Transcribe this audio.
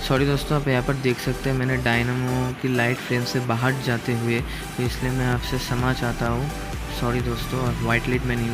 Sorry दोस्तों, आप यहाँ पर देख सकते हैं मैंने डायनामो की लाइट फ्रेम से बाहर जाते हुए, तो इसलिए मैं आपसे क्षमा चाहता हूँ। सॉरी दोस्तों, और वाइट लाइट मैंने यूज़